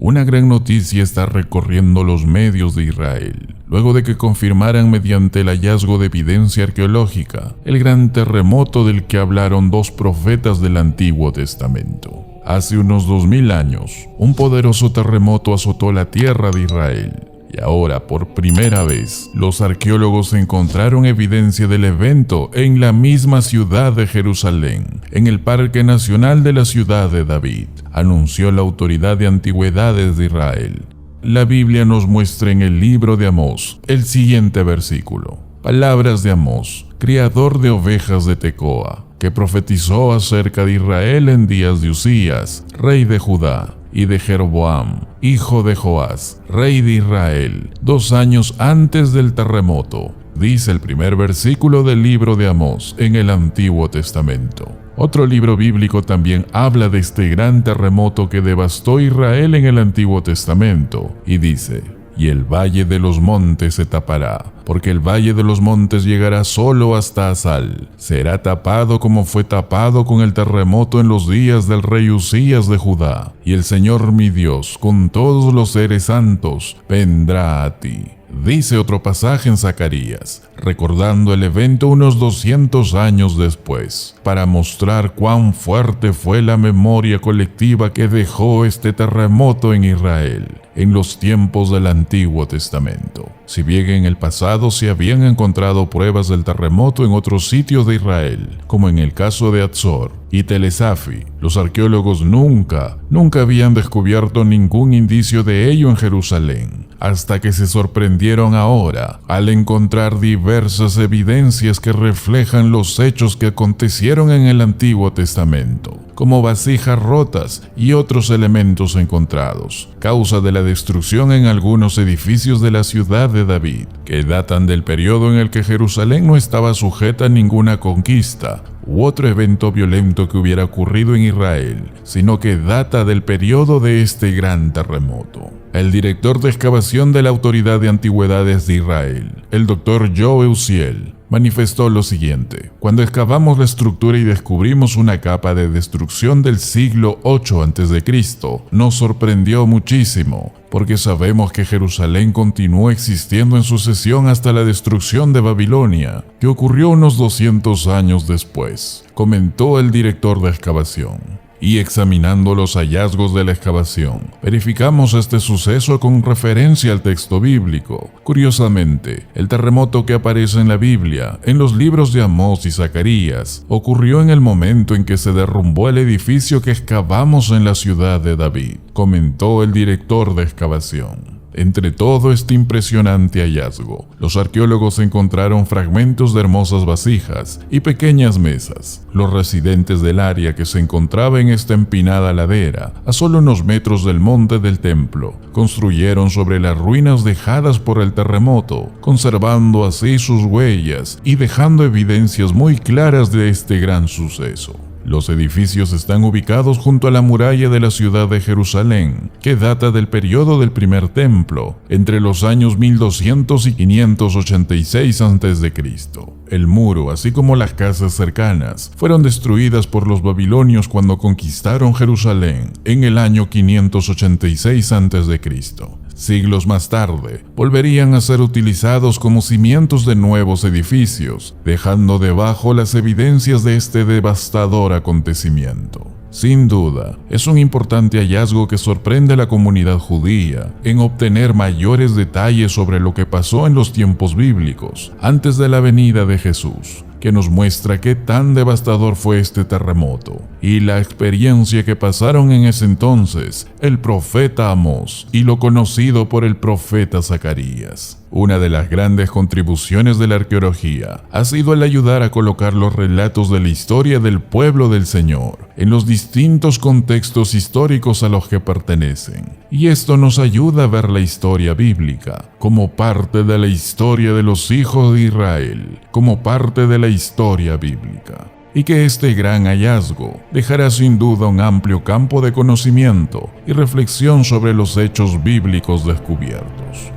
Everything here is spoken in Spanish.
Una gran noticia está recorriendo los medios de Israel, luego de que confirmaran mediante el hallazgo de evidencia arqueológica el gran terremoto del que hablaron dos profetas del Antiguo Testamento. Hace unos 2000 años, un poderoso terremoto azotó la tierra de Israel. Y ahora, por primera vez, los arqueólogos encontraron evidencia del evento en la misma ciudad de Jerusalén, en el Parque Nacional de la Ciudad de David, anunció la Autoridad de Antigüedades de Israel. La Biblia nos muestra en el libro de Amós el siguiente versículo. Palabras de Amós, criador de ovejas de Tecoa, que profetizó acerca de Israel en días de Usías, rey de Judá, y de Jeroboam, hijo de Joás, rey de Israel, 2 años antes del terremoto, dice el primer versículo del libro de Amós en el Antiguo Testamento. Otro libro bíblico también habla de este gran terremoto que devastó Israel en el Antiguo Testamento, y dice: y el valle de los montes se tapará, porque el valle de los montes llegará solo hasta Asal. Será tapado como fue tapado con el terremoto en los días del rey Usías de Judá. Y el Señor mi Dios, con todos los seres santos, vendrá a ti. Dice otro pasaje en Zacarías, recordando el evento unos 200 años después, para mostrar cuán fuerte fue la memoria colectiva que dejó este terremoto en Israel en los tiempos del Antiguo Testamento. Si bien en el pasado se habían encontrado pruebas del terremoto en otros sitios de Israel, como en el caso de Atzor y Telesafi, los arqueólogos nunca habían descubierto ningún indicio de ello en Jerusalén, hasta que se sorprendieron ahora al encontrar diversas evidencias que reflejan los hechos que acontecieron en el Antiguo Testamento, como vasijas rotas y otros elementos encontrados, causa de la destrucción en algunos edificios de la ciudad de David, que datan del periodo en el que Jerusalén no estaba sujeta a ninguna conquista u otro evento violento que hubiera ocurrido en Israel, sino que data del periodo de este gran terremoto. El director de excavación de la Autoridad de Antigüedades de Israel, el Dr. Joe Uziel, manifestó lo siguiente: cuando excavamos la estructura y descubrimos una capa de destrucción del siglo VIII a.C., nos sorprendió muchísimo, porque sabemos que Jerusalén continuó existiendo en sucesión hasta la destrucción de Babilonia, que ocurrió unos 200 años después, comentó el director de excavación. Y examinando los hallazgos de la excavación, verificamos este suceso con referencia al texto bíblico. Curiosamente, el terremoto que aparece en la Biblia, en los libros de Amós y Zacarías, ocurrió en el momento en que se derrumbó el edificio que excavamos en la ciudad de David, comentó el director de excavación. Entre todo este impresionante hallazgo, los arqueólogos encontraron fragmentos de hermosas vasijas y pequeñas mesas. Los residentes del área que se encontraba en esta empinada ladera, a solo unos metros del monte del templo, construyeron sobre las ruinas dejadas por el terremoto, conservando así sus huellas y dejando evidencias muy claras de este gran suceso. Los edificios están ubicados junto a la muralla de la ciudad de Jerusalén, que data del periodo del primer templo, entre los años 1200 y 586 a.C. El muro, así como las casas cercanas, fueron destruidas por los babilonios cuando conquistaron Jerusalén en el año 586 a.C. Siglos más tarde, volverían a ser utilizados como cimientos de nuevos edificios, dejando debajo las evidencias de este devastador acontecimiento. Sin duda, es un importante hallazgo que sorprende a la comunidad judía en obtener mayores detalles sobre lo que pasó en los tiempos bíblicos, antes de la venida de Jesús, que nos muestra qué tan devastador fue este terremoto y la experiencia que pasaron en ese entonces el profeta Amós y lo conocido por el profeta Zacarías. Una de las grandes contribuciones de la arqueología ha sido el ayudar a colocar los relatos de la historia del pueblo del Señor en los distintos contextos históricos a los que pertenecen. Y esto nos ayuda a ver la historia bíblica como parte de la historia de los hijos de Israel, como parte de la historia bíblica. Y que este gran hallazgo dejará sin duda un amplio campo de conocimiento y reflexión sobre los hechos bíblicos descubiertos.